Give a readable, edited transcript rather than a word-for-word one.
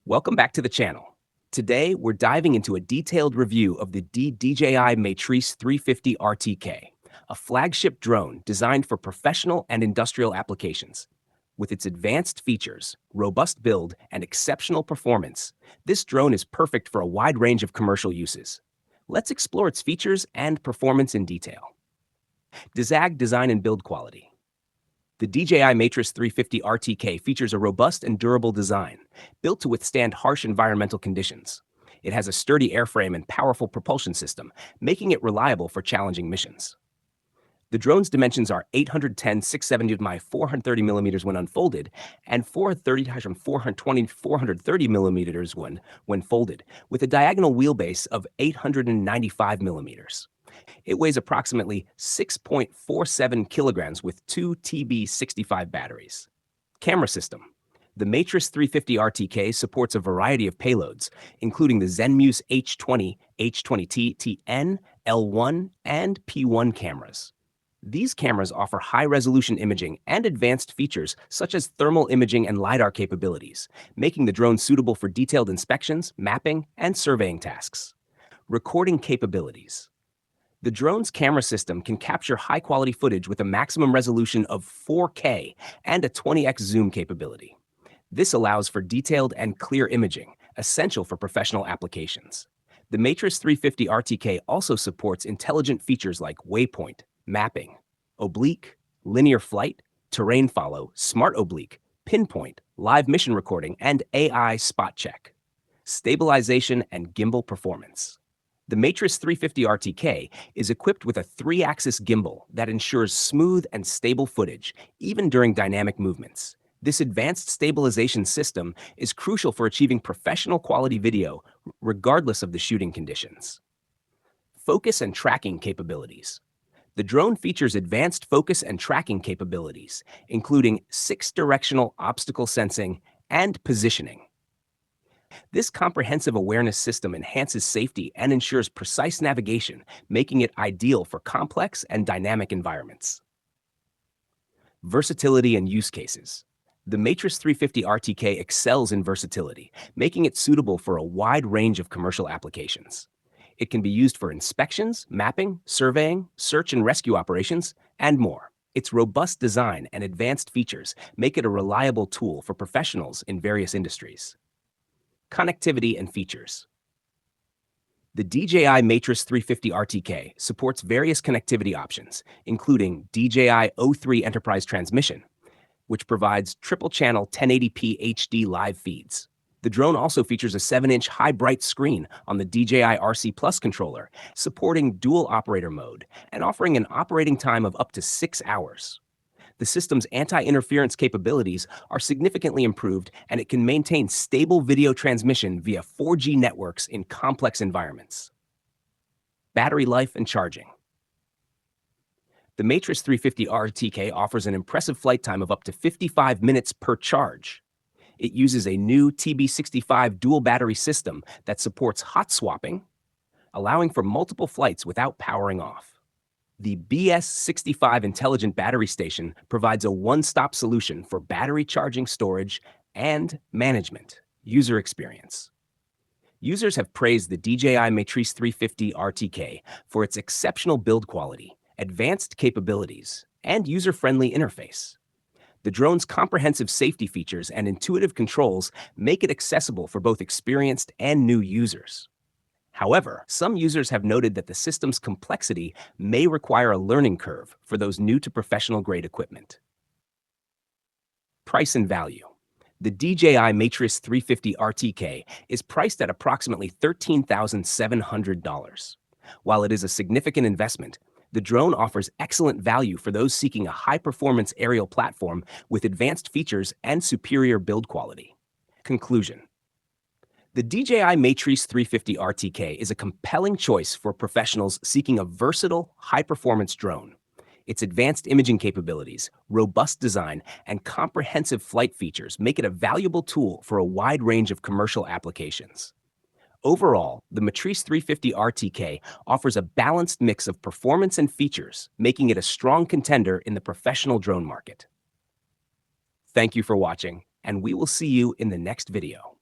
Welcome back to the channel. Today, we're diving into a detailed review of the DJI Matrice 350 RTK, a flagship drone designed for professional and industrial applications. With its advanced features, robust build, and exceptional performance, this drone is perfect for a wide range of commercial uses. Let's explore its features and performance in detail. DZAG design and build quality. The DJI Matrice 350 RTK features a robust and durable design, built to withstand harsh environmental conditions. It has a sturdy airframe and powerful propulsion system, making it reliable for challenging missions. The drone's dimensions are 810/670 by 430 millimeters when unfolded, and 430/420 430 millimeters when folded, with a diagonal wheelbase of 895 millimeters. It weighs approximately 6.47 kilograms with two TB65 batteries. Camera system. The Matrice 350 RTK supports a variety of payloads, including the Zenmuse H20, H20T, TN, L1, and P1 cameras. These cameras offer high-resolution imaging and advanced features such as thermal imaging and LiDAR capabilities, making the drone suitable for detailed inspections, mapping, and surveying tasks. Recording capabilities. The drone's camera system can capture high-quality footage with a maximum resolution of 4K and a 20x zoom capability. This allows for detailed and clear imaging, essential for professional applications. The Matrice 350 RTK also supports intelligent features like waypoint, mapping, oblique, linear flight, terrain follow, smart oblique, pinpoint, live mission recording, and AI spot check. Stabilization and gimbal performance. The Matrice 350 RTK is equipped with a 3-axis gimbal that ensures smooth and stable footage, even during dynamic movements. This advanced stabilization system is crucial for achieving professional quality video, regardless of the shooting conditions. Focus and tracking capabilities. The drone features advanced focus and tracking capabilities, including 6-directional obstacle sensing and positioning. This comprehensive awareness system enhances safety and ensures precise navigation, making it ideal for complex and dynamic environments. Versatility and use cases. The Matrice 350 RTK excels in versatility, making it suitable for a wide range of commercial applications. It can be used for inspections, mapping, surveying, search and rescue operations, and more. Its robust design and advanced features make it a reliable tool for professionals in various industries. Connectivity and features. The DJI Matrice 350 RTK supports various connectivity options, including DJI O3 Enterprise Transmission, which provides triple-channel 1080p HD live feeds. The drone also features a 7-inch high-bright screen on the DJI RC Plus controller, supporting dual operator mode and offering an operating time of up to 6 hours. The system's anti-interference capabilities are significantly improved, and it can maintain stable video transmission via 4G networks in complex environments. Battery life and charging. The Matrice 350 RTK offers an impressive flight time of up to 55 minutes per charge. It uses a new TB65 dual battery system that supports hot swapping, allowing for multiple flights without powering off. The BS65 Intelligent Battery Station provides a one-stop solution for battery charging, storage, and management user experience. Users have praised the DJI Matrice 350 RTK for its exceptional build quality, advanced capabilities, and user-friendly interface. The drone's comprehensive safety features and intuitive controls make it accessible for both experienced and new users. However, some users have noted that the system's complexity may require a learning curve for those new to professional-grade equipment. Price and value. The DJI Matrice 350 RTK is priced at approximately $13,700. While it is a significant investment, the drone offers excellent value for those seeking a high-performance aerial platform with advanced features and superior build quality. Conclusion. The DJI Matrice 350 RTK is a compelling choice for professionals seeking a versatile, high-performance drone. Its advanced imaging capabilities, robust design, and comprehensive flight features make it a valuable tool for a wide range of commercial applications. Overall, the Matrice 350 RTK offers a balanced mix of performance and features, making it a strong contender in the professional drone market. Thank you for watching, and we will see you in the next video.